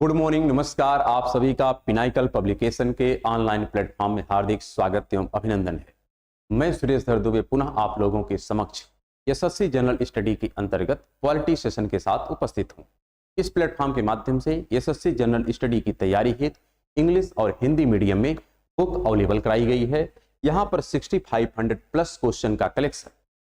Good morning, नमस्कार। आप सभी का पिनाइकल पब्लिकेशन के ऑनलाइन प्लेटफॉर्म में हार्दिक स्वागत एवं अभिनंदन है। मैं सुरेश धर दुबे पुनः आप लोगों के समक्ष एसएससी जनरल स्टडी के अंतर्गत क्वालिटी सेशन के साथ उपस्थित हूं। इस प्लेटफॉर्म के माध्यम से एसएससी जनरल स्टडी की तैयारी हेतु इंग्लिश और हिंदी मीडियम में बुक अवेलेबल कराई गई है। यहाँ पर 6500 प्लस क्वेश्चन का कलेक्शन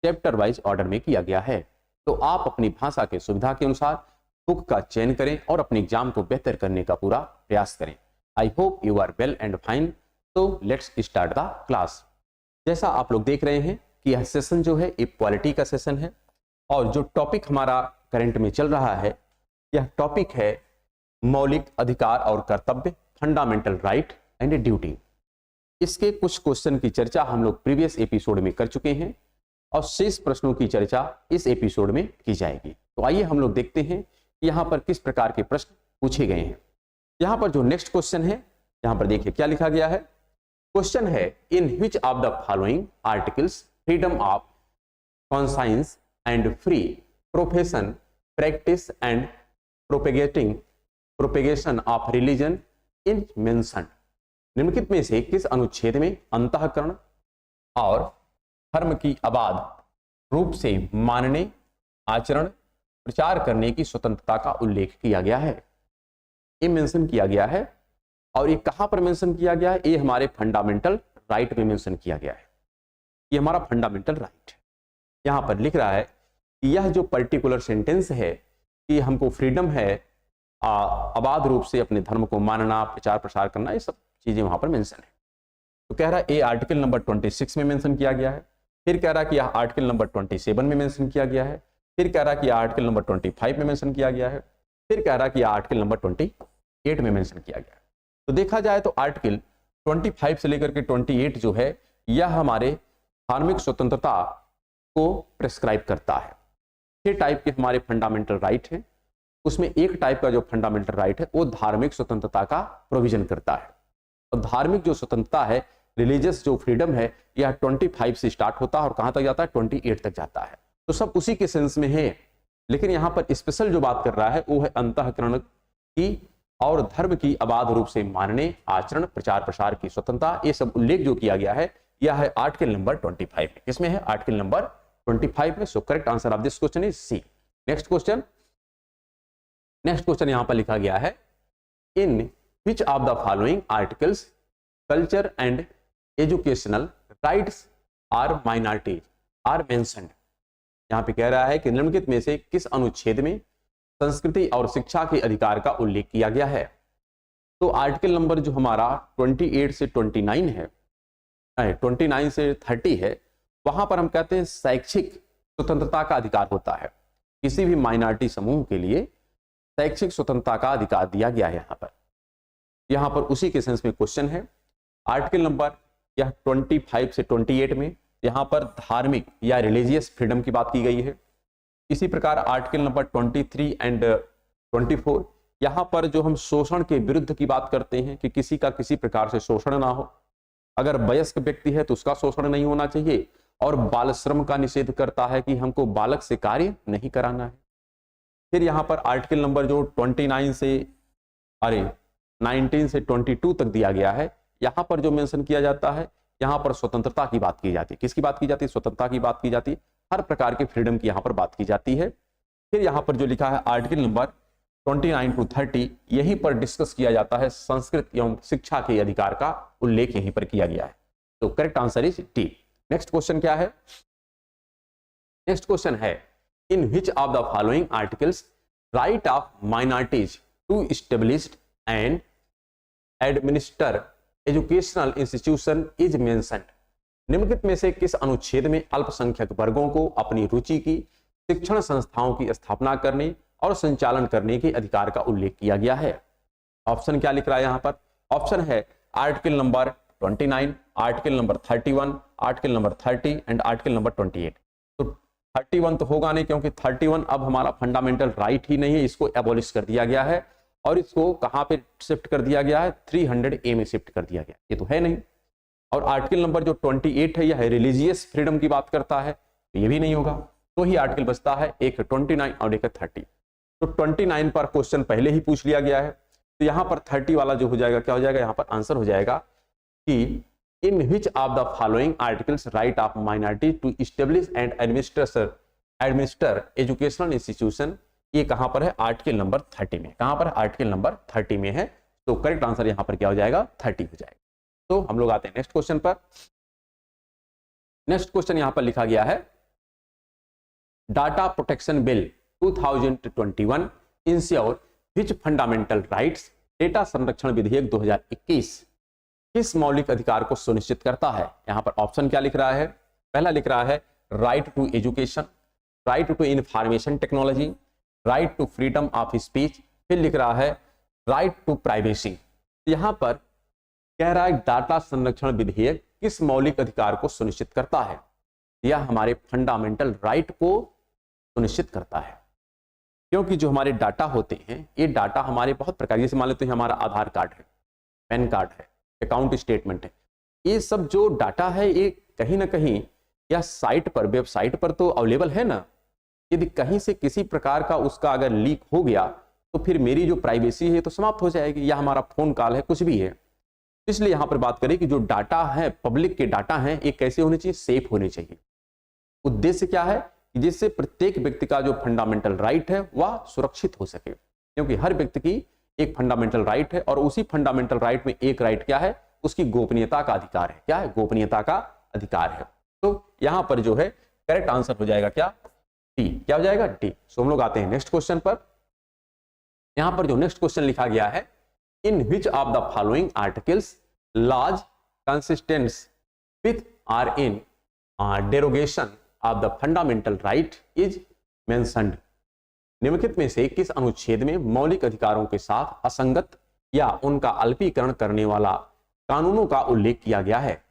चैप्टर वाइज ऑर्डर में किया गया है, तो आप अपनी भाषा के सुविधा के अनुसार बुक का चयन करें और अपने एग्जाम को बेहतर करने का पूरा प्रयास करें। I hope you are well and fine. तो लेट्स स्टार्ट द क्लास। जैसा आप लोग देख रहे हैं कि यह सेशन जो है इक्वालिटी का सेशन है और जो टॉपिक हमारा करंट में चल रहा है यह टॉपिक है मौलिक अधिकार और कर्तव्य, फंडामेंटल राइट एंड ड्यूटी। इसके कुछ क्वेश्चन की चर्चा हम लोग प्रीवियस एपिसोड में कर चुके हैं और शेष प्रश्नों की चर्चा इस एपिसोड में की जाएगी। तो आइए हम लोग देखते हैं यहाँ पर किस प्रकार के प्रश्न पूछे गए हैं। यहाँ पर जो नेक्स्ट क्वेश्चन है, यहाँ पर देखिए क्या लिखा गया है। क्वेश्चन है, in which of the following articles freedom of conscience and free profession practice and propagation of religion in mentioned. निम्नलिखित में से किस अनुच्छेद में अंतःकरण और धर्म की अबाध रूप से मानने, आचरण, प्रचार करने की स्वतंत्रता का उल्लेख किया गया है। ये मेंशन किया गया है और ये कहां पर मेंशन किया गया है? ये हमारे फंडामेंटल राइट में मेंशन किया गया है। ये हमारा फंडामेंटल राइट है। यहां पर लिख रहा है कि यह जो पर्टिकुलर सेंटेंस है कि हमको फ्रीडम है अबाध रूप से अपने धर्म को मानना, प्रचार प्रसार करना, ये सब चीजें वहां पर मेंशन है। तो कह रहा है ये आर्टिकल नंबर 26 में मेंशन किया गया है। फिर कह रहा है कि यह आर्टिकल नंबर 27 में मेंशन किया गया है। फिर कह रहा है कि आर्टिकल नंबर 25 में मेंशन किया गया है। फिर कह रहा है कि आर्टिकल नंबर 28 में मेंशन किया गया है। तो देखा जाए तो आर्टिकल 25 से लेकर के 28 जो है यह हमारे धार्मिक स्वतंत्रता को प्रिस्क्राइब करता है। 6 टाइप के हमारे फंडामेंटल राइट हैं, उसमें एक टाइप का जो फंडामेंटल राइट है वो धार्मिक स्वतंत्रता का प्रोविजन करता है। और धार्मिक जो स्वतंत्रता है, रिलीजियस जो फ्रीडम है, यह 25 से स्टार्ट होता है और कहां तक जाता है? 28 तक जाता है। तो सब उसी के सेंस में है, लेकिन यहां पर स्पेशल जो बात कर रहा है वो है अंतःकरण की और धर्म की अबाध रूप से मानने, आचरण, प्रचार प्रसार की स्वतंत्रता, ये सब उल्लेख जो किया गया है यह है आर्टिकल नंबर 25 में। किसमें है? आर्टिकल नंबर 25 में। So correct answer of this question is C. Next question यहां पर लिखा गया है, in which of the following articles culture and educational rights are minorities are mentioned. यहां पे कह रहा है कि निम्नलिखित में से किस अनुच्छेद में संस्कृति और शिक्षा के अधिकार का उल्लेख किया गया है? तो आर्टिकल नंबर जो हमारा 28 से 29 है, 29 से 30 है, वहां पर हम कहते हैं शैक्षिक स्वतंत्रता का अधिकार होता है। किसी भी माइनॉरिटी समूह के लिए शैक्षिक स्वतंत्रता का अधिकार दिया गया है। यहां पर उसी के सेंस में क्वेश्चन है। आर्टिकल नंबर यह 25 से 28 में यहां पर धार्मिक या रिलीजियस फ्रीडम की बात की गई है। इसी प्रकार आर्टिकल नंबर 23 एंड 24 यहां पर जो हम शोषण के विरुद्ध की बात करते हैं कि किसी का किसी प्रकार से शोषण ना हो। अगर वयस्क व्यक्ति है तो उसका शोषण नहीं होना चाहिए और बाल श्रम का निषेध करता है कि हमको बालक से कार्य नहीं कराना है। फिर यहां पर आर्टिकल नंबर जो 19 से 22 तक दिया गया है, यहां पर जो मेंशन किया जाता है, यहां पर स्वतंत्रता की बात की जाती है। किसकी बात की जाती है? स्वतंत्रता की बात की जाती है। हर प्रकार के फ्रीडम की यहां पर बात की जाती है। फिर यहां पर जो लिखा है आर्टिकल नंबर 29 to 30, यहीं पर डिस्कस किया जाता है संस्कृत एवं शिक्षा के अधिकार का उल्लेख यहीं पर किया गया है। तो correct answer is D. Next question क्या है? नेक्स्ट क्वेश्चन है, in which of the following articles right of minorities to establish and administer educational institution is mentioned. निम्नलिखित में से किस अनुच्छेद में अल्पसंख्यक वर्गों को अपनी रुचि की शिक्षण संस्थाओं की स्थापना करने और संचालन करने के अधिकार का उल्लेख किया गया है? ऑप्शन क्या लिख रहा है यहाँ पर? ऑप्शन है article number 29, article number 31, article number 30 and article number 28। तो 31 तो होगा नहीं, क्योंकि 31 अब हमारा फंडामेंटल राइट ही नहीं है, इसको एबॉलिश कर दिया गया है और इसको कहां पे शिफ्ट कर दिया गया है? 300A में शिफ्ट कर दिया गया, ये तो है नहीं। और आर्टिकल नंबर जो 28 है यह रिलीजियस फ्रीडम की बात करता है, तो ये भी नहीं होगा। तो ही आर्टिकल बचता है एक 29 और एक 30। तो 29 पर क्वेश्चन पहले ही पूछ लिया गया है तो यहाँ पर 30 वाला जो हो जाएगा क्या हो जाएगा, यहाँ पर आंसर हो जाएगा कि in which of the following articles right of minority to establish and administer educational institution, ये कहां पर है, आर्टिकल नंबर 30 में। कहां पर, आर्टिकल नंबर 30 में है। तो करेक्ट आंसर यहां पर क्या हो जाएगा, 30 हो जाएगा। तो हम लोग आते हैं नेक्स्ट क्वेश्चन पर। नेक्स्ट क्वेश्चन यहां पर लिखा गया है, डाटा प्रोटेक्शन बिल 2021 इंश्योर विच फंडामेंटल राइट्स, डेटा संरक्षण विधेयक 2021 किस मौलिक अधिकार को सुनिश्चित करता है। यहां पर ऑप्शन क्या लिख रहा है, पहला लिख रहा है right to education, right to information technology, right to freedom of speech, फिर लिख रहा है राइट टू प्राइवेसी। यहां पर कह रहा है डाटा संरक्षण विधेयक किस मौलिक अधिकार को सुनिश्चित करता है, यह हमारे फंडामेंटल राइट को सुनिश्चित करता है। क्योंकि जो हमारे डाटा होते हैं, ये डाटा हमारे बहुत प्रकार, जैसे मान लेते हैं हमारा आधार कार्ड है, पैन कार्ड है, अकाउंट स्टेटमेंट है, ये सब जो डाटा है ये कहीं ना कहीं या साइट पर, वेबसाइट पर तो अवेलेबल है ना। यदि कहीं से किसी प्रकार का उसका अगर लीक हो गया तो फिर मेरी जो प्राइवेसी है तो समाप्त हो जाएगी, या हमारा फोन कॉल है, कुछ भी है। इसलिए यहां पर बात करें कि जो डाटा है, पब्लिक के डाटा है, ये कैसे होने चाहिए, सेफ होने चाहिए। उद्देश्य क्या है कि जिससे प्रत्येक व्यक्ति का जो फंडामेंटल राइट है वह सुरक्षित हो सके, क्योंकि हर व्यक्ति की एक फंडामेंटल राइट है और उसी फंडामेंटल राइट में एक राइट क्या है, उसकी गोपनीयता का अधिकार है। क्या है, गोपनीयता का अधिकार है। तो यहां पर जो है करेक्ट आंसर हो जाएगा क्या, डी। क्या हो जाएगा, डी। सो हम लोग आते हैं नेक्स्ट क्वेश्चन पर। यहां पर जो नेक्स्ट क्वेश्चन लिखा गया है, in which of the following articles laws consistence with or in derogation of the fundamental right is mentioned, निम्नलिखित में से किस अनुच्छेद में मौलिक अधिकारों के साथ असंगत या उनका अल्पीकरण करने वाला कानूनों का उल्लेख किया गया है।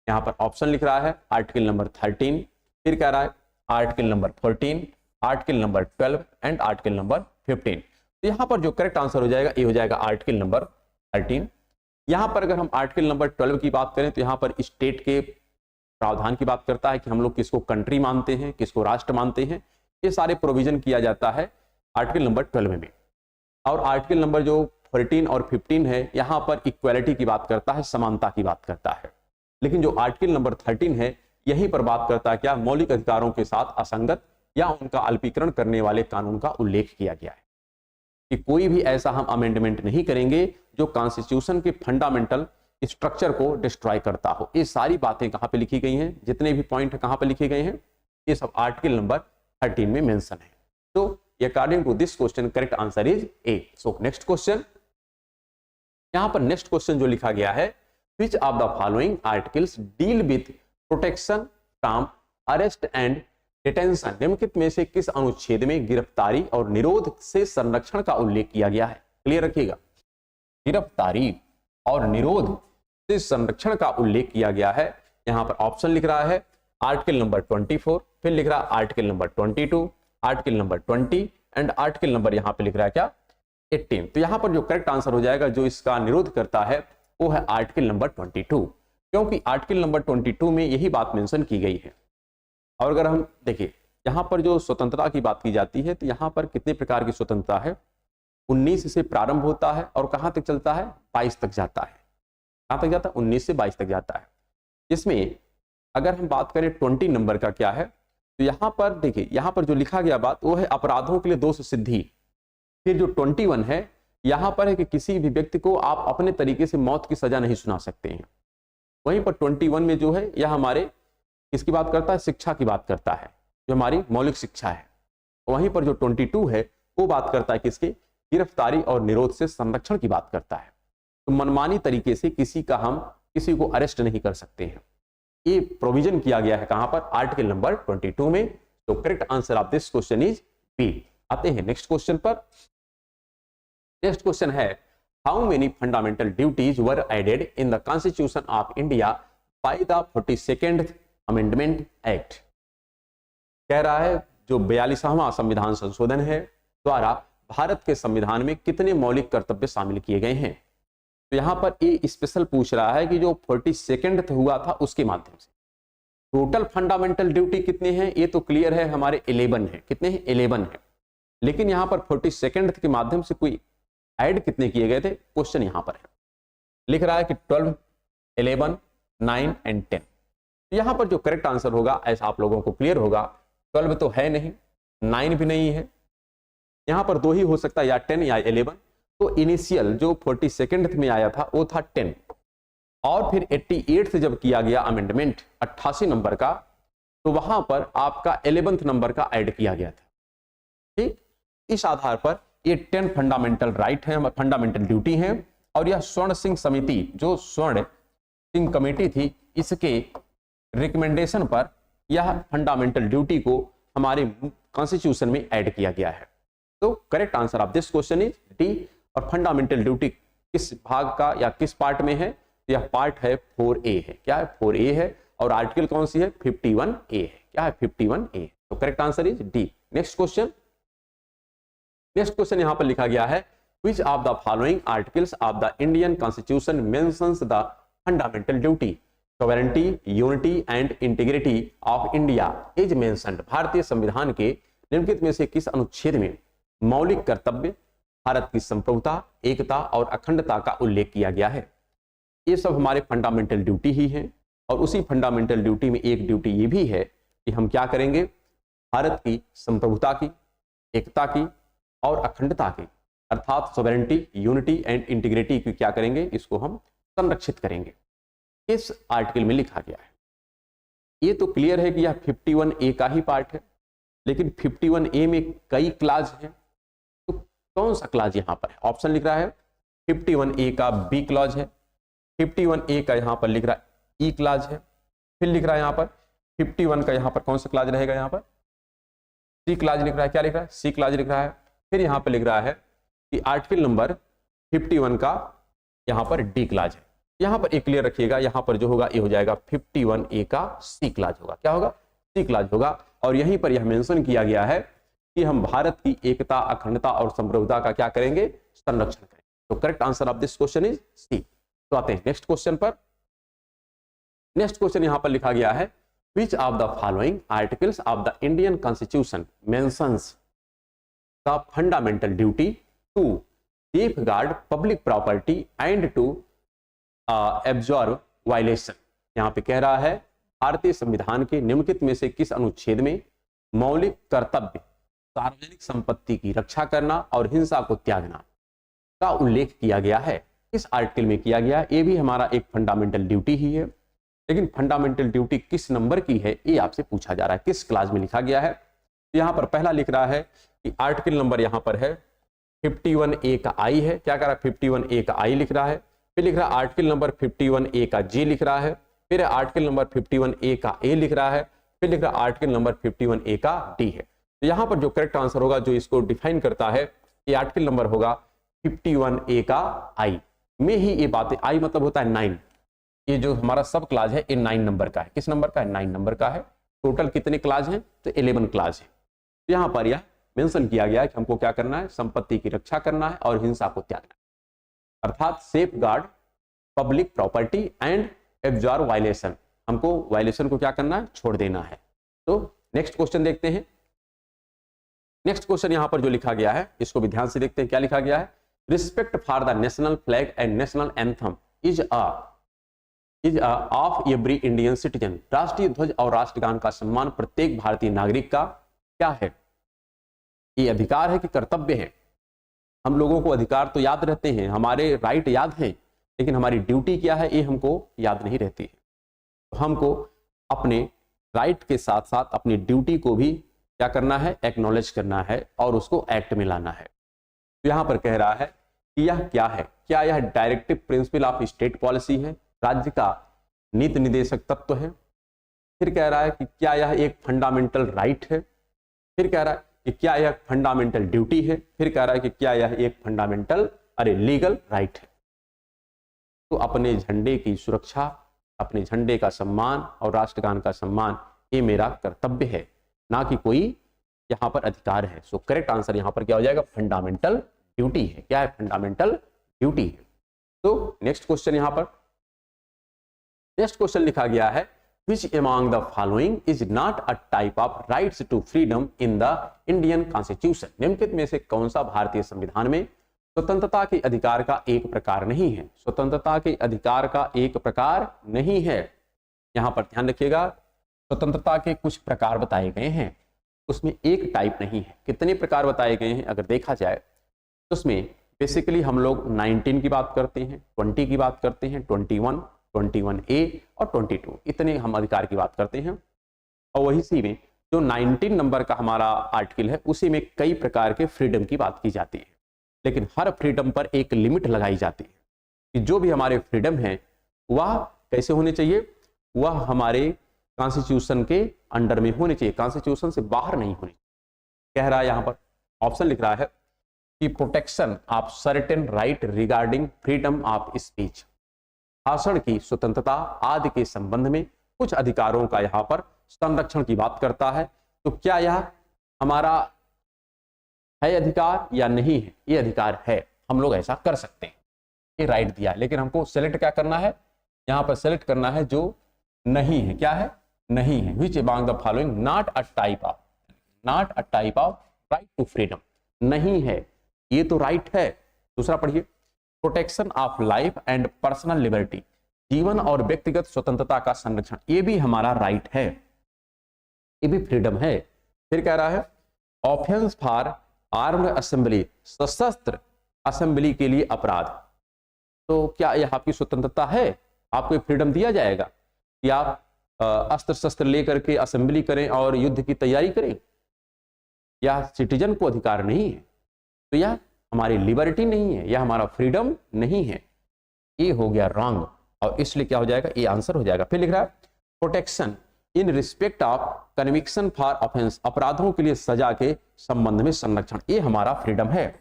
यहां पर ऑप्शन लिख रहा है आर्टिकल नंबर 13, फिर कह रहा है article number 14, article number 12 and article number 15। तो यहां पर जो करेक्ट आंसर हो जाएगा ये हो जाएगा आर्टिकल नंबर 13। यहां पर अगर हम आर्टिकल नंबर 12 की बात करें तो यहां पर स्टेट के प्रावधान की बात करता है कि हम लोग किसको कंट्री मानते हैं, किसको राष्ट्र मानते हैं, ये सारे प्रोविजन किया जाता है आर्टिकल नंबर 12 में। और आर्टिकल नंबर जो 14 और 15 है, यहां पर इक्वालिटी की बात करता है, समानता की बात करता है। लेकिन जो आर्टिकल नंबर 13 है, यहीं पर बात करता है क्या, मौलिक अधिकारों के साथ असंगत या उनका अल्पीकरण करने वाले कानून का उल्लेख किया गया है कि कोई भी ऐसा हम अमेंडमेंट नहीं करेंगे जो कॉन्स्टिट्यूशन के फंडामेंटल स्ट्रक्चर को डिस्ट्रॉय करता हो। ये सारी बातें कहां पे लिखी गई हैं, जितने भी पॉइंट कहां पे लिखे गए हैं, ये सब आर्टिकल नंबर 13 में मेंशन है। तो according to this question correct answer is A. So next question, यहां पर नेक्स्ट क्वेश्चन जो लिखा गया है, which of the following articles deal with protection from arrest and detention, निम्नलिखित में से किस अनुच्छेद में गिरफ्तारी और निरोध से संरक्षण का उल्लेख किया गया है। क्लियर रखिएगा, गिरफ्तारी और निरोध से संरक्षण का उल्लेख किया गया है। यहां पर ऑप्शन लिख रहा है आर्टिकल नंबर 24, फिर लिख रहा है article number 22, article number 20 and article number यहां पे लिख रहा है क्या, 18। तो यहां पर जो करेक्ट आंसर हो जाएगा, जो इसका निरोध करता है वो है आर्टिकल नंबर 22, क्योंकि आर्टिकल नंबर 22 में यही बात मेंशन की गई है। और अगर हम देखिए यहां पर जो स्वतंत्रता की बात की जाती है, तो यहां पर कितने प्रकार की स्वतंत्रता है, 19 से प्रारंभ होता है और कहां तक चलता है, 22 तक जाता है। कहां तक जाता है, 19 से 22 तक जाता है। इसमें अगर हम बात करें 20 नंबर का क्या है, तो यहां पर देखिए, यहां पर जो लिखा गया बात वो है अपराधों के लिए दोष सिद्धि। फिर जो 21 है, यहां पर है कि किसी भी व्यक्ति को आप अपने तरीके से मौत की सजा नहीं सुना सकते हैं। वहीं पर 21 में जो है यह हमारे किसकी बात करता है, शिक्षा की बात करता है, जो हमारी मौलिक शिक्षा है। वहीं पर जो 22 है वो बात करता है किसके, गिरफ्तारी और निरोध से संरक्षण की बात करता है। तो मनमानी तरीके से किसी को अरेस्ट नहीं कर सकते हैं, ये प्रोविजन किया गया है कहां पर, आर्टिकल नंबर 22 में। तो correct answer of this question is B. आते हैं नेक्स्ट क्वेश्चन पर। नेक्स्ट क्वेश्चन है, how many fundamental duties were added in the constitution of India by the 42nd amendment act. कह रहा है जो 42वां संविधान संशोधन है द्वारा भारत के संविधान में कितने मौलिक कर्तव्य शामिल किए गए हैं। तो यहां पर ये स्पेशल पूछ रहा है कि जो 42nd हुआ था उसके माध्यम से टोटल फंडामेंटल ड्यूटी कितने हैं, ये तो क्लियर है हमारे 11 है। कितने हैं, 11 है। लेकिन यहां पर 42nd के माध्यम से कोई ऐड कितने किए गए थे, क्वेश्चन यहां पर है। लिख रहा है कि 12, 11, 9 एंड 10। यहां पर जो करेक्ट आंसर होगा, ऐसा आप लोगों को क्लियर होगा, 12 तो है नहीं, 9 भी नहीं है, यहां पर 2 ही हो सकता है, या 10 या 11। तो इनिशियल जो 42nd में आया था वो था 10, और फिर 88 से जब किया गया अमेंडमेंट 88 नंबर का, तो वहां पर आपका 11th नंबर का ऐड किया गया था। ठीक, इस आधार पर ये 10 फंडामेंटल राइट है, फंडामेंटल ड्यूटी है, और यह स्वर्ण सिंह समिति, जो स्वर्ण सिंह कमेटी थी, इसके रिकमेंडेशन पर यह फंडामेंटल ड्यूटी को हमारे कॉन्स्टिट्यूशन में ऐड किया गया है। तो correct answer of this question is D. और फंडामेंटल ड्यूटी किस भाग का या किस पार्ट में है, यह पार्ट है 4A है। क्या है, 4A है, और आर्टिकल कौन सी है, 51A है। क्या है, 51A। तो correct answer is D. Next question, next question यहां पर लिखा गया है, which of the following articles of the Indian Constitution mentions the fundamental duty, sovereignty, unity and integrity of India is mentioned? भारतीय संविधान के निम्नलिखित में से किस अनुच्छेद में मौलिक कर्तव्य, भारत की संप्रभुता, एकता और अखंडता का उल्लेख किया गया है? ये सब हमारे फंडामेंटल ड्यूटी ही है, और उसी फंडामेंटल ड्यूटी में एक ड्यूटी ये भी है कि हम क्या करेंगे, भारत की संप्रभुता की, एकता की और अखंडता की, अर्थात सोवेरेंटी, यूनिटी एंड इंटीग्रिटी की क्या करेंगे, इसको हम संरक्षित करेंगे। इस आर्टिकल में लिखा गया है। ये तो क्लियर है कि यह 51A का ही पार्ट है, लेकिन 51A में कई क्लाज हैं, तो कौन सा क्लाज यहां पर है? ऑप्शन लिख रहा है 51A का B क्लॉज है, 51A का यहां पर लिख रहा है E क्लाज है, फिर लिख रहा है यहां पर 51 का यहां पर कौन सा क्लाज रहेगा, यहां पर C क्लाज लिख रहा है। क्या लिख रहा है, C क्लाज लिख रहा है। फिर यहां पर लिख रहा है कि आर्टिकल नंबर 51 का यहां पर डी क्लाज है। यहां पर एक क्लियर रखिएगा, यहां पर जो होगा ये हो जाएगा 51A का सी क्लाज होगा। क्या होगा, सी क्लाज होगा। और यहीं पर यह मेंशन किया गया है कि हम भारत की एकता, अखंडता और संप्रभुता का क्या करेंगे, संरक्षण करेंगे। तो correct answer of this question is C. तो आते हैं नेक्स्ट क्वेश्चन पर। नेक्स्ट क्वेश्चन यहां पर लिखा गया है, which of the following articles of the Indian Constitution mentions the fundamental duty to safeguard public property and to absorb violation? यहां पे कह रहा है भारतीय संविधान के निम्नलिखित में से किस अनुच्छेद में मौलिक कर्तव्य, सार्वजनिक संपत्ति की रक्षा करना और हिंसा को त्यागना का उल्लेख किया गया है? किस आर्टिकल में किया गया? ये भी हमारा एक फंडामेंटल ड्यूटी ही है, लेकिन फंडामेंटल ड्यूटी किस नंबर की है ये आपसे पूछा जा रहा है, किस क्लास में लिखा गया है। तो यहां पर पहला लिख रहा है कि आर्टिकल नंबर यहां पर है 51A का आई है। क्या कर रहा है, 51A का आई लिख रहा है। फिर लिख रहा है आर्टिकल नंबर 51A का जी लिख रहा है। फिर आर्टिकल नंबर 51A का ए लिख रहा है। फिर लिख रहा है आर्टिकल नंबर 51A का डी है। तो यहां पर जो करेक्ट आंसर होगा, जो इसको डिफाइन करता है, ये आर्टिकल नंबर होगा 51A का आई में ही ये बातें, आई मतलब होता है 9। ये जो हमारा सब क्लास है ये 9 नंबर का है। किस नंबर का है, 9 नंबर का है। टोटल कितने क्लास हैं, तो 11 क्लास है। तो यहाँ पर यह मेंशन किया गया है कि हमको क्या करना है, संपत्ति की रक्षा करना है और हिंसा को त्यागना है, अर्थात safe guard public property and absorb violation. हमको वायलेशन को क्या करना है, छोड़ देना है। तो नेक्स्ट क्वेश्चन देखते हैं। नेक्स्ट क्वेश्चन यहां पर जो लिखा गया है इसको भी ध्यान से देखते हैं। क्या लिखा गया है, respect for the national flag and national anthem is of every Indian citizen. राष्ट्रीय ध्वज और राष्ट्रगान का सम्मान प्रत्येक भारतीय नागरिक का क्या है? ये अधिकार है कि कर्तव्य है? हम लोगों को अधिकार तो याद रहते हैं, हमारे राइट याद हैं, लेकिन हमारी ड्यूटी क्या है ये हमको याद नहीं रहती है। तो हमको अपने राइट के साथ साथ अपनी ड्यूटी को भी क्या करना है, एक्नॉलेज करना है और उसको एक्ट में लाना है। तो यहां पर कह रहा है कि यह क्या है, क्या यह directive principle of state policy है, राज्य का नीति निदेशक तत्व है? फिर कह रहा है कि क्या यह एक फंडामेंटल राइट है? फिर कह रहा है कि क्या यह फंडामेंटल ड्यूटी है? फिर कह रहा है कि क्या यह एक फंडामेंटल लीगल राइट है? तो अपने झंडे की सुरक्षा, अपने झंडे का सम्मान और राष्ट्रगान का सम्मान ये मेरा कर्तव्य है, ना कि कोई यहां पर अधिकार है। सो करेक्ट आंसर यहां पर क्या हो जाएगा, फंडामेंटल ड्यूटी है। क्या है, फंडामेंटल ड्यूटी है। तो नेक्स्ट क्वेश्चन यहां पर, नेक्स्ट क्वेश्चन लिखा गया है, which among the following is not a type of rights to freedom in the Indian Constitution? निम्नलिखित में से कौन सा भारतीय संविधान में स्वतंत्रता के अधिकार का एक प्रकार नहीं है, स्वतंत्रता के अधिकार का एक प्रकार नहीं है। यहां पर ध्यान रखिएगा, स्वतंत्रता के कुछ प्रकार बताए गए हैं, उसमें एक टाइप नहीं है। कितने प्रकार बताए गए हैं अगर देखा जाए तो उसमें बेसिकली हम लोग 19 की बात करते हैं, 20 की बात करते हैं, 21, 21A और 22, इतने हम अधिकार की बात करते हैं। और वही सी में जो 19 नंबर का हमारा आर्टिकल है उसी में कई प्रकार के फ्रीडम की बात की जाती है, लेकिन हर फ्रीडम पर एक लिमिट लगाई जाती है कि जो भी हमारे फ्रीडम है वह कैसे होने चाहिए, वह हमारे कॉन्स्टिट्यूशन के अंडर में होने चाहिए, कॉन्स्टिट्यूशन से बाहर नहीं होने चाहिए। कह रहा है यहां पर ऑप्शन लिख रहा है कि protection of certain right regarding freedom of speech, भाषण की स्वतंत्रता आदि के संबंध में कुछ अधिकारों का यहाँ पर संरक्षण की बात करता है। तो क्या यह हमारा है अधिकार या नहीं है? ये अधिकार है, हम लोग ऐसा कर सकते हैं, ये राइट दिया है, लेकिन हमको सेलेक्ट क्या करना है, यहाँ पर सेलेक्ट करना है जो नहीं है। क्या है? नहीं है। Which among the following not a type of right to freedom, नहीं है, ये तो राइट है। दूसरा पढ़िए, protection of life and personal liberty, जीवन और व्यक्तिगत स्वतंत्रता का संरक्षण, ये भी हमारा राइट है, ये भी फ्रीडम है। फिर कह रहा है ऑफेंस फॉर आर्म्ड असेंबली, सशस्त्र असेंबली के लिए अपराध, तो क्या यह आपकी स्वतंत्रता है? आपको फ्रीडम दिया जाएगा कि आप अस्त्र शस्त्र लेकर के असेंबली करें और युद्ध की तैयारी करें? यह सिटीजन को अधिकार नहीं है, तो यह हमारी लिबर्टी नहीं है, यह हमारा फ्रीडम नहीं है। ये हो गया रॉन्ग, और इसलिए क्या हो जाएगा, ये आंसर हो जाएगा। फिर लिख रहा है protection in respect of conviction for offence, अपराधों के लिए सजा के संबंध में संरक्षण, ये हमारा फ्रीडम है।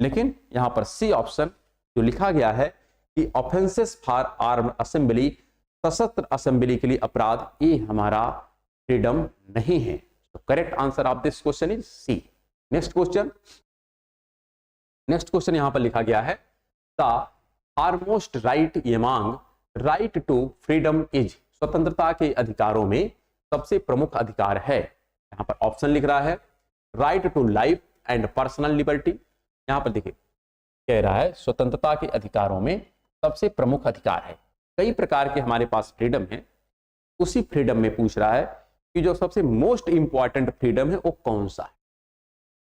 लेकिन यहां पर सी ऑप्शन जो लिखा गया है कि ऑफेंसेस फॉर आर्म्ड असेंबली, सशस्त्र असेंबली के लिए अपराध, ये हमारा फ्रीडम नहीं है। तो correct answer of this question is C. Next question यहां पर लिखा गया है the foremost right among right to freedom is, स्वतंत्रता के अधिकारों में सबसे प्रमुख अधिकार है। यहां पर ऑप्शन लिख रहा है right to life and personal liberty. यहां पर देखिए कह रहा है स्वतंत्रता के अधिकारों में सबसे प्रमुख अधिकार है, कई प्रकार के हमारे पास फ्रीडम है, उसी फ्रीडम में पूछ रहा है कि जो सबसे मोस्ट इंपॉर्टेंट फ्रीडम है वो कौन सा है।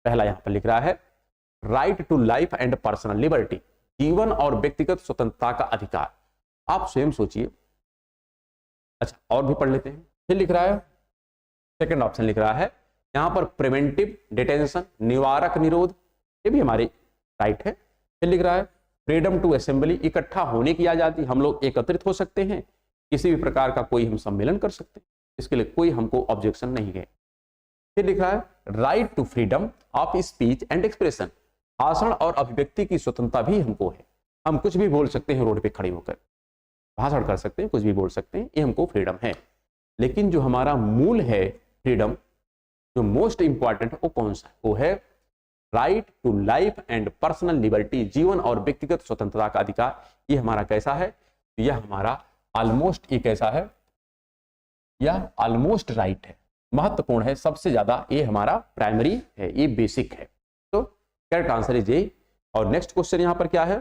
पहला यहां पर लिख रहा है right to life and personal liberty, जीवन और व्यक्तिगत स्वतंत्रता का अधिकार। आप स्वयं सोचिए। अच्छा, और भी पढ़ लेते हैं। फिर लिख रहा है सेकंड ऑप्शन लिख रहा है यहां पर प्रिवेंटिव डिटेंशन, निवारक निरोध, ये भी हमारी राइट है। फिर लिख रहा है फ्रीडम टू असेंबली, इकट्ठा होने की आजादी, हम लोग एकत्रित हो सकते हैं, किसी भी प्रकार का कोई हम सम्मेलन कर सकते हैं, इसके लिए कोई हमको ऑब्जेक्शन नहीं है। फिर लिख रहा है right to freedom of speech and expression, भाषण और अभिव्यक्ति की स्वतंत्रता भी हमको है, हम कुछ भी बोल सकते हैं, रोड पे खड़े होकर भाषण कर सकते हैं, कुछ भी बोल सकते हैं, ये हमको फ्रीडम है। लेकिन जो हमारा मूल है फ्रीडम, जो मोस्ट इंपॉर्टेंट है, वो कौन सा है? वो है right to life and personal liberty, जीवन और व्यक्तिगत स्वतंत्रता का अधिकार। ये हमारा कैसा है? यह हमारा ऑलमोस्ट, ये कैसा है? यह ऑलमोस्ट राइट है, महत्वपूर्ण है, सबसे ज्यादा ये हमारा प्राइमरी है, ये बेसिक है। तो करेक्ट आंसर इज ए। और नेक्स्ट क्वेश्चन यहां पर क्या है?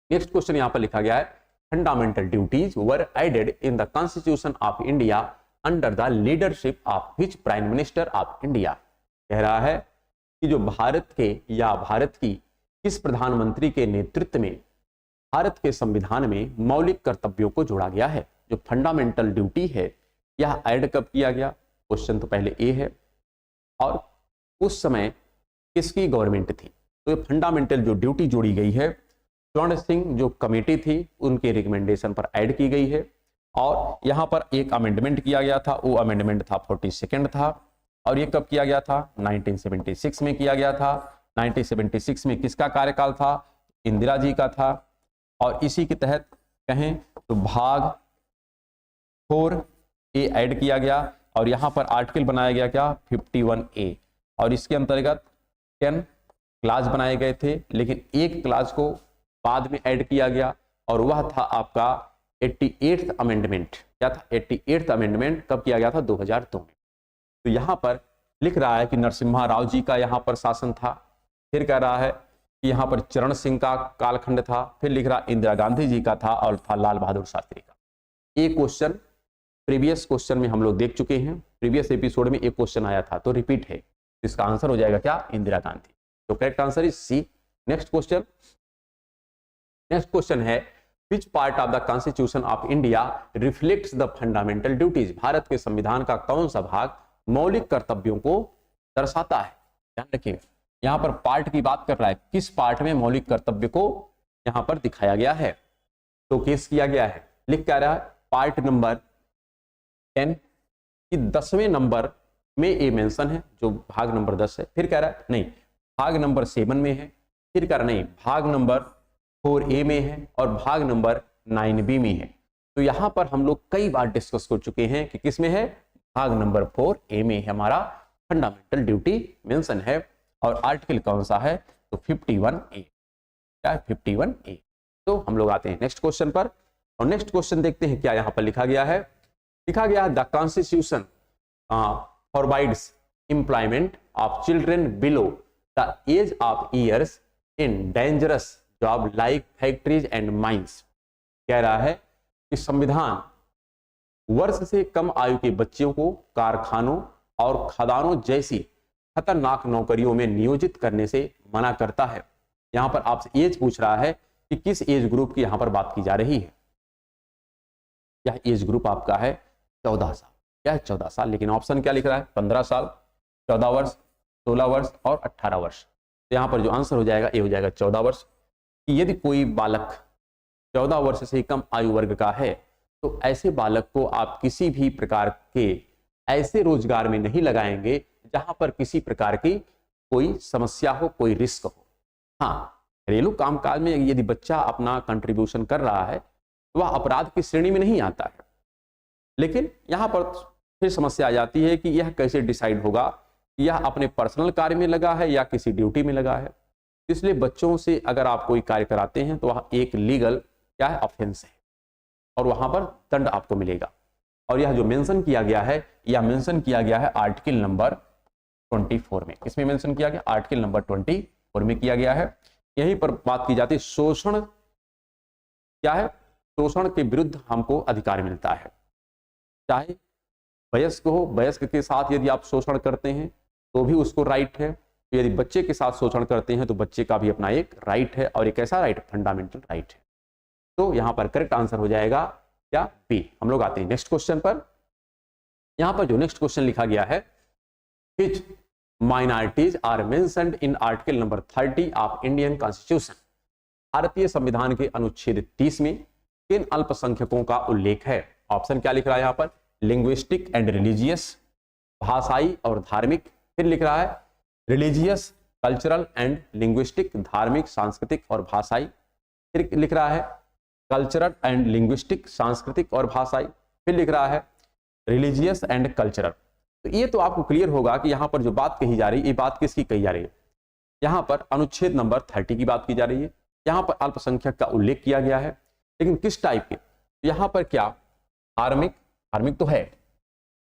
नेक्स्ट क्वेश्चन यहां पर लिखा गया है fundamental duties were added in the constitution of India under the leadership of which prime minister of India. कह रहा है कि जो भारत के या भारत की किस प्रधानमंत्री के नेतृत्व में भारत के संविधान में मौलिक कर्तव्यों को जोड़ा गया है। जो फंडामेंटल ड्यूटी है यह ऐड कब किया गया? क्वेश्चन तो पहले ए है, और उस समय किसकी गवर्नमेंट थी? तो ये फंडामेंटल जो ड्यूटी जोड़ी गई है, स्वर्ण सिंह जो कमेटी थी उनके रिकमेंडेशन पर ऐड की गई है। और यहाँ पर एक अमेंडमेंट किया गया था, वो अमेंडमेंट था 42 था, और ये कब किया गया था? 1976 में किया गया था। 1976 में किसका कार्यकाल था? इंदिरा जी का था। और इसी के तहत कहें तो भाग 4 ए ऐड किया गया, और यहाँ पर आर्टिकल बनाया गया क्या? 51A, और इसके अंतर्गत 10 क्लास बनाए गए थे, लेकिन एक क्लास को बाद में ऐड किया गया, और वह था आपका 88th अमेंडमेंट। क्या था? 88th अमेंडमेंट कब किया गया था? 2002 में। तो यहाँ पर लिख रहा है कि नरसिम्हा राव जी का यहाँ पर शासन था। फिर कह रहा है कि यहाँ पर चरण सिंह का कालखंड था, फिर लिख रहा इंदिरा गांधी जी का था और था लाल बहादुर शास्त्री का। एक क्वेश्चन प्रीवियस क्वेश्चन में हम लोग देख चुके हैं, प्रीवियस एपिसोड में एक क्वेश्चन आया था तो रिपीट है, इसका आंसर हो जाएगा क्या, इंदिरा गांधी। तो correct answer is C. Next question है which part of the constitution of India reflects the fundamental duties. Bharat के संविधान का कौन सा भाग मौलिक कर्तव्यों को दर्शाता है। ध्यान रखिएगा, यहाँ पर पार्ट की बात कर रहा है, किस पार्ट में मौलिक कर्तव्य को यहाँ पर दिखाया गया है, तो केस किया गया है। लिख क्या रहा है, पार्ट नंबर 10 की 10वें नंबर में ए मेंशन है, जो भाग नंबर 10 है। फिर कह रहा है नहीं भाग नंबर 7 में है, फिर कह रहा नहीं भाग नंबर 4A में है और भाग नंबर 9B में है। तो यहां पर हम लोग कई बार डिस्कस कर चुके हैं कि किस में है, भाग नंबर 4A में है, हमारा फंडामेंटल ड्यूटी मेंशन है। और आर्टिकल कौन सा है, तो 51A, क्या है 51A। तो हम लोग आते हैं नेक्स्ट क्वेश्चन पर, और नेक्स्ट क्वेश्चन देखते हैं क्या यहां पर लिखा गया है। लिखा गया है the constitution forbids employment of children below the age of years in dangerous job like factories and mines. कह रहा है कि संविधान वर्ष से कम आयु के बच्चों को कारखानों और खदानों जैसी खतरनाक नौकरियों में नियोजित करने से मना करता है। यहां पर आपसे एज पूछ रहा है कि किस एज ग्रुप की यहां पर बात की जा रही है। यह एज ग्रुप आपका है 14 साल, क्या है 14 साल, लेकिन ऑप्शन क्या लिख रहा है 15 साल, 14 वर्ष, 16 वर्ष और 18 वर्ष। तो यहाँ पर जो आंसर हो जाएगा ये हो जाएगा 14 वर्ष। कि यदि कोई बालक 14 वर्ष से कम आयु वर्ग का है तो ऐसे बालक को आप किसी भी प्रकार के ऐसे रोजगार में नहीं लगाएंगे जहां पर किसी प्रकार की कोई समस्या हो, कोई रिस्क हो। हाँ, घरेलू कामकाज में यदि बच्चा अपना कंट्रीब्यूशन कर रहा है तो वह अपराध की श्रेणी में नहीं आता है। लेकिन यहाँ पर फिर समस्या आ जाती है कि यह कैसे डिसाइड होगा कि यह अपने पर्सनल कार्य में लगा है या किसी ड्यूटी में लगा है। इसलिए बच्चों से अगर आप कोई कार्य कराते हैं तो वह एक लीगल क्या है, ऑफेंस है और वहां पर दंड आपको मिलेगा। और यह जो मेंशन किया गया है, यह मेंशन किया गया है आर्टिकल नंबर 24 में। इसमें मेंशन किया गया आर्टिकल नंबर 24 में किया गया है। यहीं पर बात की जाती है शोषण, क्या है, शोषण के विरुद्ध हमको अधिकार मिलता है। चाहे वयस्क हो, वयस्क के साथ यदि आप शोषण करते हैं तो भी उसको राइट है, तो यदि बच्चे के साथ शोषण करते हैं तो बच्चे का भी अपना एक राइट है, और एक ऐसा राइट फंडामेंटल राइट है। तो यहां पर करेक्ट आंसर हो जाएगा क्या, बी। हम लोग आते हैं नेक्स्ट क्वेश्चन पर। यहां पर जो नेक्स्ट क्वेश्चन लिखा गया है, which minorities are mentioned in article number 30 of Indian constitution. भारतीय संविधान के अनुच्छेद 30 में किन अल्पसंख्यकों का उल्लेख है। ऑप्शन क्या लिख रहा है यहाँ पर, लिंग्विस्टिक एंड रिलीजियस, भाषाई और धार्मिक। फिर लिख रहा है रिलीजियस, कल्चरल एंड लिंग्विस्टिक, धार्मिक, सांस्कृतिक और भाषाई। फिर लिख रहा है कल्चरल एंड लिंग्विस्टिक, सांस्कृतिक और भाषाई। फिर लिख रहा है रिलीजियस एंड कल्चरल। तो ये तो आपको क्लियर होगा कि यहाँ पर जो बात कही जा रही है, ये बात किसकी कही जा रही है। यहाँ पर अनुच्छेद नंबर 30 की बात की जा रही है। यहाँ पर अल्पसंख्यक का उल्लेख किया गया है, लेकिन किस टाइप के। यहाँ पर क्या, धार्मिक, धार्मिक तो है।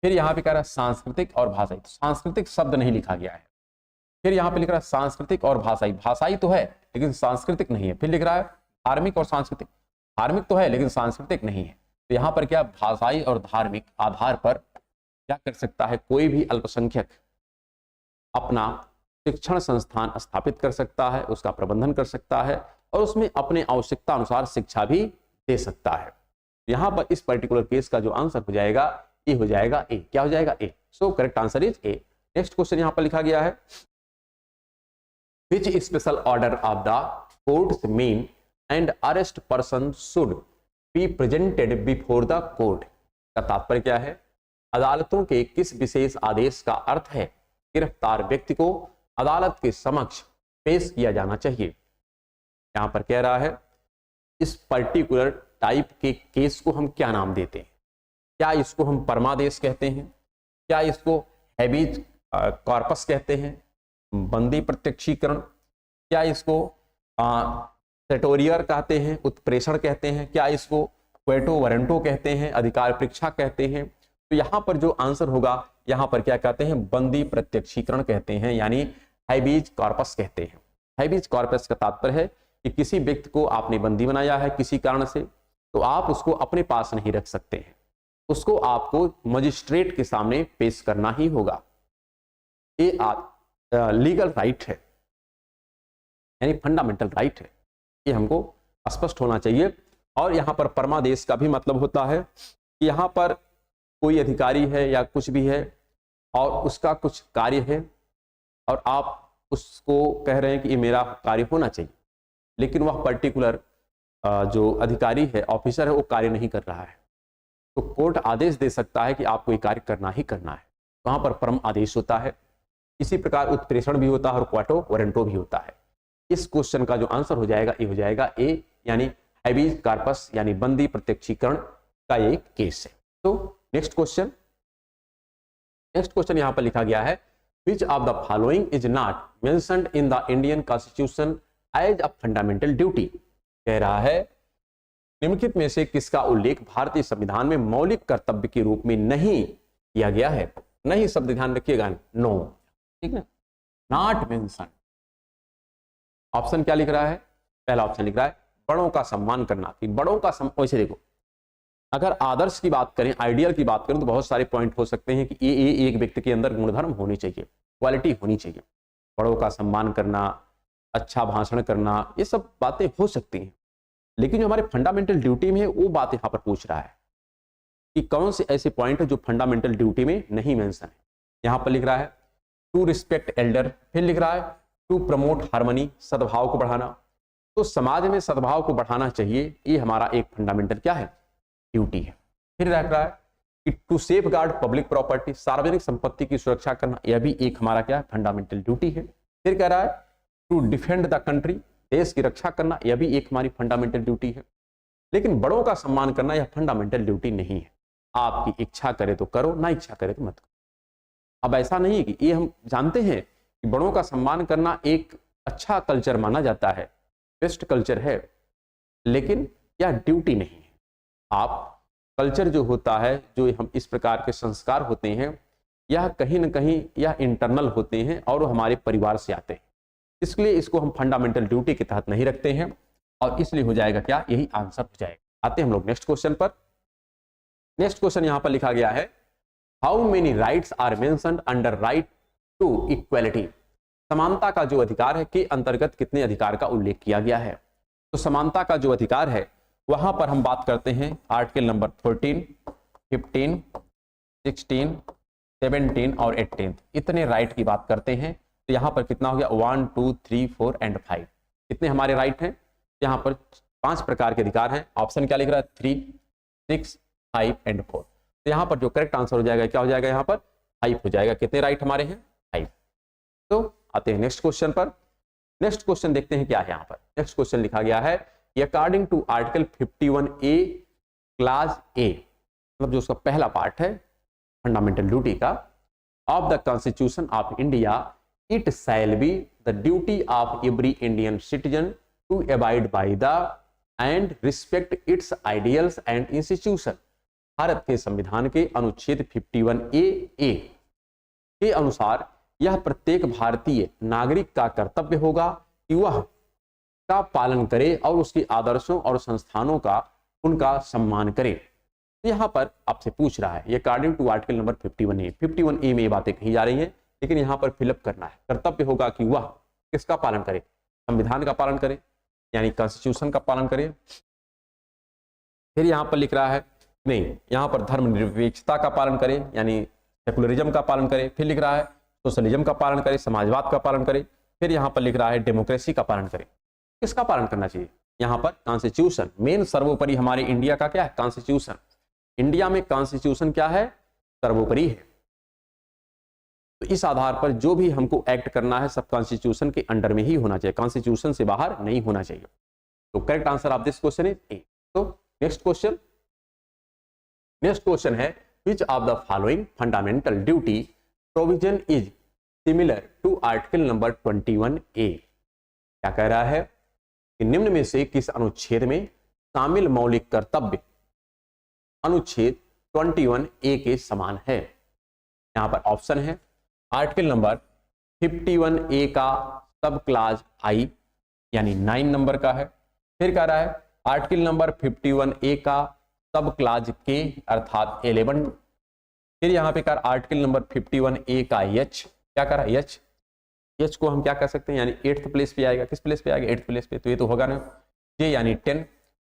फिर यहाँ पे कह रहा है सांस्कृतिक और भाषाई, तो सांस्कृतिक शब्द नहीं लिखा गया है। फिर यहाँ पे लिख रहा है सांस्कृतिक और भाषाई, भाषाई तो है लेकिन सांस्कृतिक नहीं है। फिर लिख रहा है धार्मिक और सांस्कृतिक, धार्मिक तो है लेकिन सांस्कृतिक नहीं है। तो यहाँ पर क्या, भाषाई और धार्मिक आधार पर क्या कर सकता है, कोई भी अल्पसंख्यक अपना शिक्षण संस्थान स्थापित कर सकता है, उसका प्रबंधन कर सकता है और उसमें अपने आवश्यकता अनुसार शिक्षा भी दे सकता है। यहां पर इस पर्टिकुलर केस का जो आंसर हो जाएगा ये हो जाएगा ए। क्या हो जाएगा, A. So correct answer is A. Next question यहां पर लिखा गया है, which special order of the courts mean and arrest person should be presented before the court. का तात्पर्य क्या है, अदालतों के किस विशेष आदेश का अर्थ है गिरफ्तार व्यक्ति को अदालत के समक्ष पेश किया जाना चाहिए। यहां पर कह रहा है इस पर्टिकुलर टाइप के केस को हम क्या नाम देते हैं। क्या इसको हम परमादेश कहते हैं, क्या इसको हैबीज कॉर्पस कहते हैं, बंदी प्रत्यक्षीकरण, क्या इसको सेटोरियर कहते हैं, उत्प्रेषण कहते हैं, क्या इसको क्वेटो वारंटो कहते हैं, अधिकार परीक्षा कहते हैं। तो यहाँ पर जो आंसर होगा, यहाँ पर क्या कहते हैं, बंदी प्रत्यक्षीकरण कहते हैं, यानी हैबीज कॉर्पस कहते हैं। हैबिस कॉर्पस का तात्पर्य है कि किसी व्यक्ति को आपने बंदी बनाया है किसी कारण से, तो आप उसको अपने पास नहीं रख सकते हैं, उसको आपको मजिस्ट्रेट के सामने पेश करना ही होगा। ये लीगल राइट है, यानी फंडामेंटल राइट है, ये हमको स्पष्ट होना चाहिए। और यहाँ पर परमादेश का भी मतलब होता है कि यहाँ पर कोई अधिकारी है या कुछ भी है और उसका कुछ कार्य है और आप उसको कह रहे हैं कि ये मेरा कार्य होना चाहिए, लेकिन वह पर्टिकुलर जो अधिकारी है, ऑफिसर है, वो कार्य नहीं कर रहा है, तो कोर्ट आदेश दे सकता है कि आपको ये कार्य करना ही करना है। वहाँ पर परम आदेश होता है। इसी प्रकार उत्प्रेषण भी होता है और क्वाटो वारंटो भी होता है। इस क्वेश्चन का जो आंसर हो जाएगा ये हो जाएगा ए, यानी हैबिस कॉर्पस यानी बंदी प्रत्यक्षीकरण का ये केस है। तो नेक्स्ट क्वेश्चन यहां पर लिखा गया है, which of the following is not mentioned in the Indian constitution as a fundamental duty. कह रहा है निम्नलिखित में से किसका उल्लेख भारतीय संविधान में मौलिक कर्तव्य के रूप में नहीं किया गया है। नहीं शब्द ध्यान रखिएगा, नो, ठीक ना, नॉट मेंशन। ऑप्शन क्या लिख रहा है, पहला ऑप्शन लिख रहा है बड़ों का सम्मान करना। कि बड़ों का वैसे देखो, अगर आदर्श की बात करें, आइडियल की बात करें, तो बहुत सारे पॉइंट हो सकते हैं कि ये एक व्यक्ति के अंदर गुणधर्म होनी चाहिए, क्वालिटी होनी चाहिए। बड़ों का सम्मान करना, अच्छा भाषण करना, ये सब बातें हो सकती हैं, लेकिन जो हमारे फंडामेंटल ड्यूटी में है वो बात यहाँ पर पूछ रहा है कि कौन से ऐसे पॉइंट है जो फंडामेंटल ड्यूटी में नहीं मेंशन है। यहाँ पर लिख रहा है टू रिस्पेक्ट एल्डर, फिर लिख रहा है टू प्रमोट हार्मनी, सद्भाव को बढ़ाना। तो समाज में सद्भाव को बढ़ाना चाहिए, ये हमारा एक फंडामेंटल क्या है, ड्यूटी है। फिर रह रहा है कि to safeguard public property, सार्वजनिक संपत्ति की सुरक्षा करना, यह भी एक हमारा क्या है, फंडामेंटल ड्यूटी है। फिर कह रहा है टू डिफेंड द कंट्री, देश की रक्षा करना, यह भी एक हमारी फंडामेंटल ड्यूटी है। लेकिन बड़ों का सम्मान करना यह फंडामेंटल ड्यूटी नहीं है। आपकी इच्छा करे तो करो, ना इच्छा करे तो मत करो। अब ऐसा नहीं है कि ये हम जानते हैं कि बड़ों का सम्मान करना एक अच्छा कल्चर माना जाता है, बेस्ट कल्चर है, लेकिन यह ड्यूटी नहीं है। आप कल्चर जो होता है, जो हम इस प्रकार के संस्कार होते हैं, यह कहीं ना कहीं यह इंटरनल होते हैं और वो हमारे परिवार से आते हैं। इसलिए इसको हम फंडामेंटल ड्यूटी के तहत नहीं रखते हैं और इसलिए हो जाएगा क्या, यही आंसर हो जाएगा। आते हैं हम लोग नेक्स्ट क्वेश्चन पर। नेक्स्ट क्वेश्चन यहां पर लिखा गया है, how many rights are mentioned under right to equality. समानता का जो अधिकार है के अंतर्गत कितने अधिकार का उल्लेख किया गया है। तो समानता का जो अधिकार है वहां पर हम बात करते हैं आर्टिकल नंबर 14, 15, 16, 17 और 18, इतने राइट की बात करते हैं। तो यहाँ पर कितना हो गया, 1, 2, 3, 4 एंड 5, कितने हमारे राइट हैं। यहाँ पर 5 प्रकार के अधिकार हैं। ऑप्शन क्या लिख रहा है, 3, 6, 5 एंड 4। तो यहाँ पर जो करेक्ट आंसर हो जाएगा क्या हो जाएगा, यहाँ पर 5 हो जाएगा। कितने राइट हमारे हैं, 5। तो आते हैं नेक्स्ट क्वेश्चन पर। नेक्स्ट क्वेश्चन देखते हैं क्या है। यहाँ पर नेक्स्ट क्वेश्चन लिखा गया है, according to article 51A class A, मतलब जो उसका पहला पार्ट है फंडामेंटल ड्यूटी का, of the constitution of India, it shall be the duty of every Indian citizen to abide by the and respect its ideals and institution. भारत के संविधान के अनुच्छेद 51A के अनुसार यह प्रत्येक भारतीय नागरिक का कर्तव्य होगा कि वह का पालन करे और उसके आदर्शों और संस्थानों का उनका सम्मान करे। तो यहाँ पर आपसे पूछ रहा है, ये according to article number 51A में ये बातें कही जा रही हैं, लेकिन यहाँ पर फिलअप करना है। कर्तव्य होगा कि वह किसका पालन करे, संविधान का पालन करे, यानी कॉन्स्टिट्यूशन का पालन करे। फिर यहाँ पर लिख रहा है नहीं, यहाँ पर धर्मनिरपेक्षता का पालन करे, यानी सेकुलरिज्म का पालन करे। फिर लिख रहा है सोशलिज्म का पालन करे, समाजवाद का पालन करे। फिर यहाँ पर लिख रहा है डेमोक्रेसी का पालन करे। किसका पालन करना चाहिए, यहाँ पर कॉन्स्टिट्यूशन। मेन सर्वोपरि हमारे इंडिया का क्या है, कॉन्स्टिट्यूशन। इंडिया में कॉन्स्टिट्यूशन क्या है, सर्वोपरि है। तो इस आधार पर जो भी हमको एक्ट करना है सब कॉन्स्टिट्यूशन के अंडर में ही होना चाहिए, कॉन्स्टिट्यूशन से बाहर नहीं होना चाहिए। तो correct answer of this question is A. तो नेक्स्ट क्वेश्चन है, which of the following fundamental duty provision is similar to article number 21A। क्या कह रहा है कि निम्न में से किस अनुच्छेद में शामिल मौलिक कर्तव्य अनुच्छेद 21A के समान है। यहां पर ऑप्शन है आर्टिकल नंबर 51A का सब क्लास आई यानी 9 नंबर का है। फिर कह रहा है आर्टिकल नंबर 51A का सब क्लास के अर्थात 11। फिर यहाँ पे कर आर्टिकल नंबर 51A का एच, क्या कर रहा है एच, एच को हम क्या कर सकते हैं यानी 8th प्लेस पे आएगा। किस प्लेस पे आएगा 8th प्लेस पे, तो ये तो होगा ना। ये यानी 10,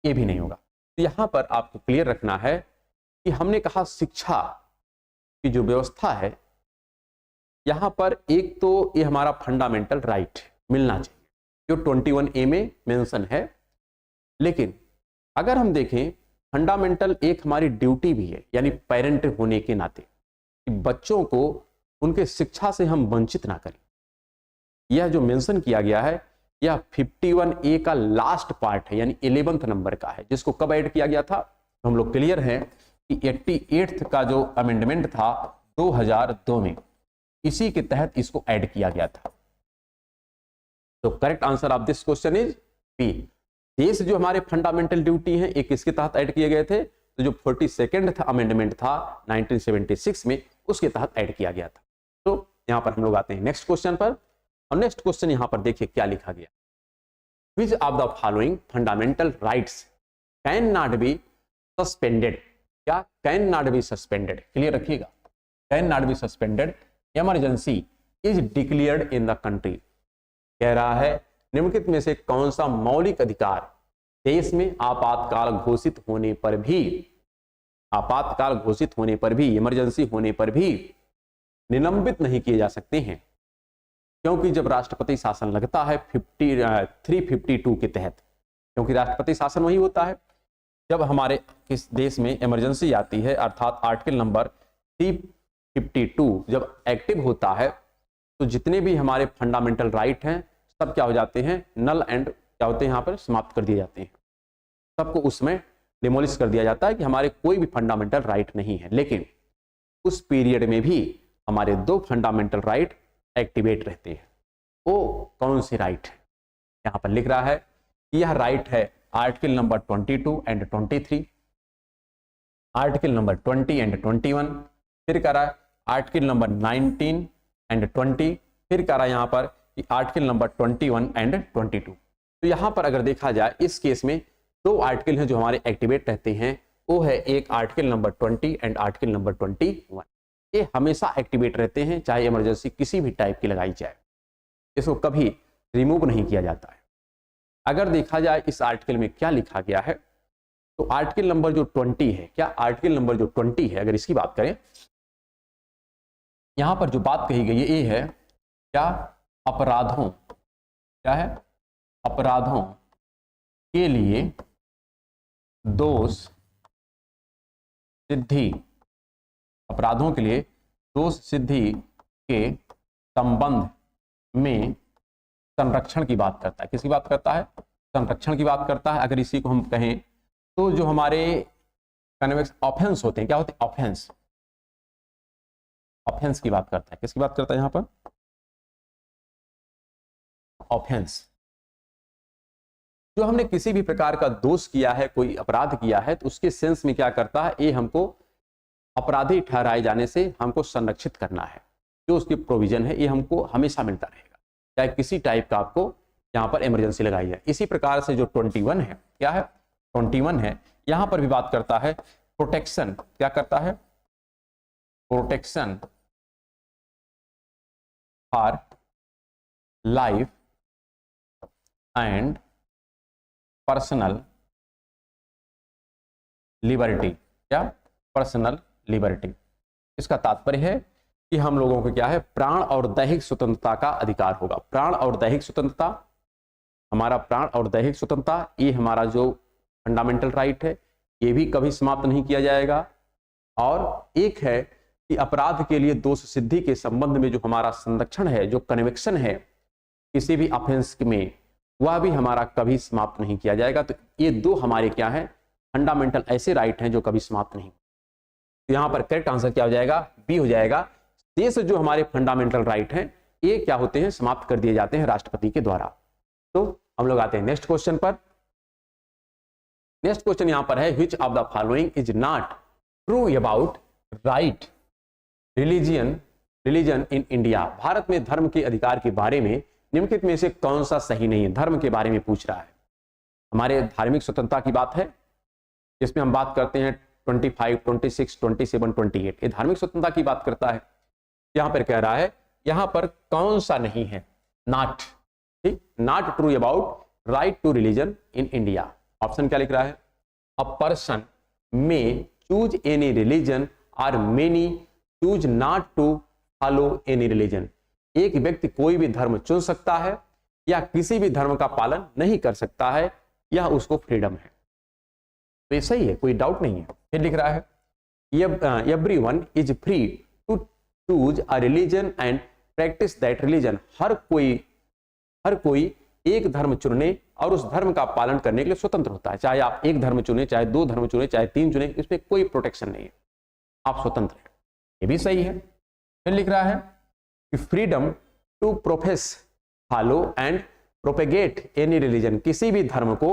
ये भी नहीं होगा। तो यहाँ पर आपको क्लियर रखना है कि हमने कहा शिक्षा की जो व्यवस्था है यहाँ पर एक तो ये हमारा फंडामेंटल राइट मिलना चाहिए जो 21A में मेंशन है, लेकिन अगर हम देखें फंडामेंटल एक हमारी ड्यूटी भी है यानी पेरेंट होने के नाते कि बच्चों को उनके शिक्षा से हम वंचित ना करें। यह जो मेंशन किया गया है यह 51A का लास्ट पार्ट है यानी 11th नंबर का है, जिसको कब ऐड किया गया था तो हम लोग क्लियर हैं कि 88th का जो अमेंडमेंट था 2002 में, इसी के तहत इसको ऐड किया गया था। तो correct answer of this question is B. देश जो हमारे फंडामेंटल ड्यूटी हैं एक किसके तहत ऐड किए गए थे, तो जो 42nd अमेंडमेंट था 1976 में उसके तहत ऐड किया गया था। तो यहां पर हम लोग आते हैं नेक्स्ट क्वेश्चन पर, और नेक्स्ट क्वेश्चन यहां पर देखिए क्या लिखा गया। Which of the following fundamental rights can not be suspended, क्या can not be suspended, clear रखिएगा, can not be suspended emergency is declared in the country. कह रहा है निम्नलिखित में से कौन सा मौलिक अधिकार देश में आपातकाल घोषित होने पर भी, आपातकाल घोषित होने पर भी, इमरजेंसी होने पर भी निलंबित नहीं किए जा सकते हैं, क्योंकि जब राष्ट्रपति शासन लगता है 352 के तहत, क्योंकि राष्ट्रपति शासन वही होता है जब हमारे किस देश में इमरजेंसी आती है, अर्थात आर्टिकल नंबर 352 जब एक्टिव होता है तो जितने भी हमारे फंडामेंटल राइट हैं सब क्या हो जाते हैं, नल एंड क्या होते हैं यहाँ पर समाप्त कर दिए जाते हैं, सबको उसमें डिमोलिश कर दिया जाता है कि हमारे कोई भी फंडामेंटल राइट नहीं है। लेकिन उस पीरियड में भी हमारे 2 फंडामेंटल राइट एक्टिवेट रहते हैं। वो कौन से राइट है, यहाँ पर लिख रहा है कि यह राइट है article number 22 and 23, article number 20 and 21, फिर कह रहा है आर्टिकल नंबर 19 एंड 20, फिर कह रहा है यहाँ पर आर्टिकल नंबर 21 एंड 22। तो यहां पर अगर देखा जाए इस केस में 2 आर्टिकल हैं जो हमारे एक्टिवेट रहते हैं, वो है एक article number 20 and article number 21। ये हमेशा एक्टिवेट रहते हैं चाहे इमरजेंसी किसी भी टाइप की लगाई जाए, इसको कभी रिमूव नहीं किया जाता है। अगर देखा जाए इस आर्टिकल में क्या लिखा गया है, तो आर्टिकल नंबर जो 20 है, क्या आर्टिकल नंबर जो 20 है अगर इसकी बात करें, यहां पर जो बात कही गई है ये है क्या, अपराधों, क्या है, अपराधों के लिए दोष सिद्धि, अपराधों के लिए दोष सिद्धि के संबंध में संरक्षण की बात करता है। किसकी बात करता है, संरक्षण की बात करता है। अगर इसी को हम कहें तो जो हमारे कन्वेक्स ऑफेंस होते हैं, क्या होते हैं, ऑफेंस, ऑफेंस की बात करता है। किसकी बात करता है यहां पर, ऑफेंस। जो हमने किसी भी प्रकार का दोष किया है, कोई अपराध किया है, तो उसके सेंस में क्या करता है, ये हमको अपराधी ठहराए जाने से हमको संरक्षित करना है। जो उसकी प्रोविजन है ये हमको हमेशा मिलता रहेगा, चाहे किसी टाइप का आपको यहाँ पर इमरजेंसी लगाई जाए। इसी प्रकार से जो 21 है, क्या है, 21 है, यहां पर भी बात करता है प्रोटेक्शन, क्या करता है, protection for life and personal liberty, क्या, पर्सनल लिबर्टी। इसका तात्पर्य है कि हम लोगों को क्या है, प्राण और दैहिक स्वतंत्रता का अधिकार होगा। प्राण और दैहिक स्वतंत्रता, हमारा प्राण और दैहिक स्वतंत्रता ये हमारा जो फंडामेंटल राइट है ये भी कभी समाप्त नहीं किया जाएगा। और एक है कि अपराध के लिए दोष सिद्धि के संबंध में जो हमारा संरक्षण है, जो कन्विक्शन है किसी भी ऑफेंस में, वह भी हमारा कभी समाप्त नहीं किया जाएगा। तो ये 2 हमारे क्या है, फंडामेंटल ऐसे राइट हैं जो कभी समाप्त नहीं। तो यहां पर करेक्ट आंसर क्या हो जाएगा, बी हो जाएगा। शेष जो हमारे फंडामेंटल राइट हैं ये क्या होते हैं, समाप्त कर दिए जाते हैं राष्ट्रपति के द्वारा। तो हम लोग आते हैं नेक्स्ट क्वेश्चन पर। नेक्स्ट क्वेश्चन यहां पर है, which of the following is not true about right religion in India. Bharat में धर्म के अधिकार के बारे में निम्नलिखित में से कौन सा सही नहीं है? धर्म के बारे में पूछ रहा है। हमारे धार्मिक स्वतंत्रता की बात है, जिसमें हम बात करते हैं 25, 26, 27, 28, ये धार्मिक स्वतंत्रता की बात करता है। यहां पर कह रहा है, यहां पर कौन सा नहीं है? नॉट, ठीक, not true about right to religion in India. Option क्या लिख रहा है? A person may choose any religion और many choose not to follow any religion. एक व्यक्ति कोई भी धर्म चुन सकता है या किसी भी धर्म का पालन नहीं कर सकता है, यह उसको फ्रीडम है। तो ये सही है, कोई डाउट नहीं है। फिर लिख रहा है, everyone is free to choose a religion and practise that religion. हर कोई एक धर्म चुनने और उस धर्म का पालन करने के लिए स्वतंत्र होता है। चाहे आप एक धर्म चुने, चाहे 2 धर्म चुने, चाहे 3 चुने, इसमें कोई प्रोटेक्शन नहीं है, आप स्वतंत्र हैं। ये भी सही है। फिर लिख रहा है कि freedom to profess, follow and propagate any religion. किसी भी धर्म को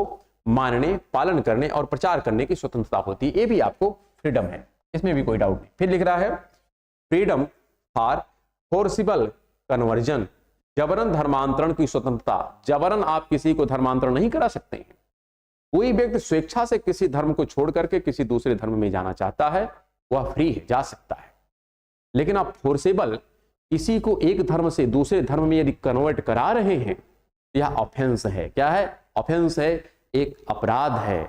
मानने, पालन करने और प्रचार करने की स्वतंत्रता होती है, ये भी आपको फ्रीडम है, इसमें भी कोई डाउट नहीं। फिर लिख रहा है, फ्रीडम फॉर फोर्सिबल कन्वर्जन, जबरन धर्मांतरण की स्वतंत्रता। जबरन आप किसी को धर्मांतरण नहीं करा सकते हैं। कोई व्यक्ति स्वेच्छा से किसी धर्म को छोड़ करके किसी दूसरे धर्म में जाना चाहता है, वह फ्री है, जा सकता है। लेकिन आप फोर्सेबल किसी को एक धर्म से दूसरे धर्म में यदि कन्वर्ट करा रहे हैं, यह ऑफेंस है। क्या है? ऑफेंस है, एक अपराध है।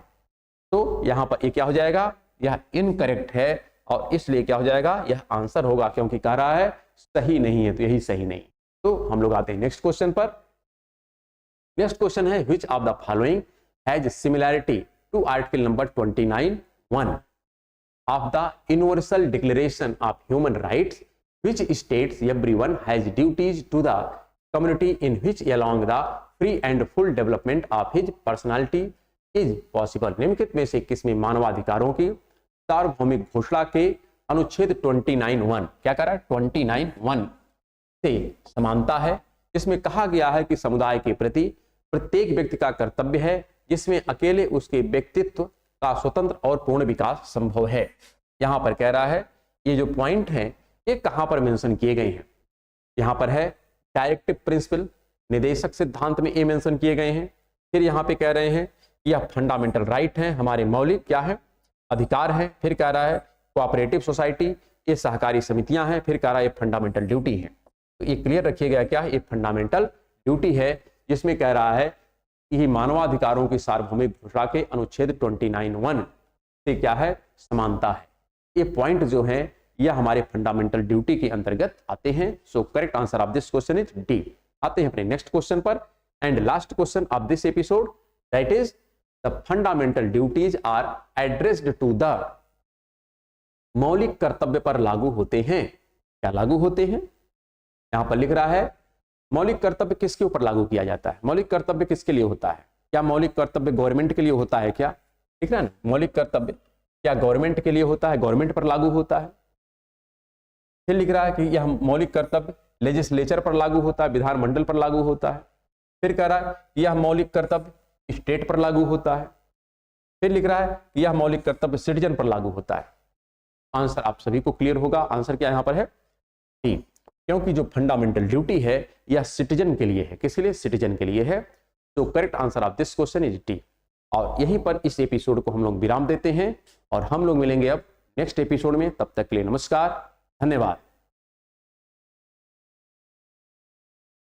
तो यहां पर ये क्या हो जाएगा? यह इनकरेक्ट है, और इसलिए क्या हो जाएगा? यह आंसर होगा, क्योंकि कह रहा है सही नहीं है, तो यही सही नहीं। तो हम लोग आते हैं नेक्स्ट क्वेश्चन पर। नेक्स्ट क्वेश्चन है, which of the following has similarity to article number 29(1) of the universal declaration of human rights, which states everyone has duties to the community in which along the free and full development of his personality is possible। निम्नलिखित में से किसमें मानवाधिकारों की सार्वभौमिक घोषणा के अनुच्छेद 29(1) क्या कर रहा है? 29(1) से समानता है, जिसमें कहा गया है कि समुदाय के प्रति प्रत्येक व्यक्ति का कर्तव्य है, जिसमें अकेले उसके व्यक्तित्व का स्वतंत्र और पूर्ण विकास संभव है। यहां पर कह रहा है, ये जो पॉइंट है ये कहां पर मेंशन किए गए हैं? यहां पर है डायरेक्टिव प्रिंसिपल, निदेशक सिद्धांत में ये मेंशन किए गए हैं। फिर यहां पे कह रहे हैं कि यह फंडामेंटल राइट है, हमारे मौलिक क्या है? अधिकार है। फिर कह रहा है कोऑपरेटिव सोसाइटी, ये सहकारी समितियां हैं। फिर कह रहा है ये फंडामेंटल ड्यूटी है। तो ये क्लियर रखिएगा, क्या है? ये फंडामेंटल ड्यूटी है, जिसमें कह रहा है कि मानवाधिकारों की सार्वभौमिक घोषणा के अनुच्छेद 29(1) से क्या है? समानता है। ये पॉइंट जो है यह हमारे फंडामेंटल ड्यूटी के अंतर्गत आते हैं। So correct answer of this question is D. आते हैं अपने नेक्स्ट क्वेश्चन पर, and last question of this episode, that is the fundamental duties are addressed to the, मौलिक कर्तव्य पर लागू होते हैं। क्या लागू होते हैं? यहां पर लिख रहा है मौलिक कर्तव्य किसके ऊपर लागू किया जाता है? मौलिक कर्तव्य किसके लिए होता है? क्या मौलिक कर्तव्य गवर्नमेंट के लिए होता है? क्या लिख रहा है ना, मौलिक कर्तव्य क्या गवर्नमेंट के लिए होता है? गवर्नमेंट पर लागू होता है। फिर लिख रहा है कि यह मौलिक कर्तव्य लेजिस्लेचर पर लागू होता है, विधानमंडल पर लागू होता है। फिर कह रहा है कि यह मौलिक कर्तव्य स्टेट पर लागू होता है। फिर लिख रहा है कि यह मौलिक कर्तव्य सिटीजन पर लागू होता है। आंसर आप सभी को क्लियर होगा। आंसर क्या यहां पर है? डी, क्योंकि जो फंडामेंटल ड्यूटी है यह सिटीजन के लिए है। किसके लिए? सिटीजन के लिए है। तो correct answer of this question is D. और यहीं पर इस एपिसोड को हम लोग विराम देते हैं, और हम लोग मिलेंगे अब नेक्स्ट एपिसोड में। तब तक के लिए नमस्कार, धन्यवाद।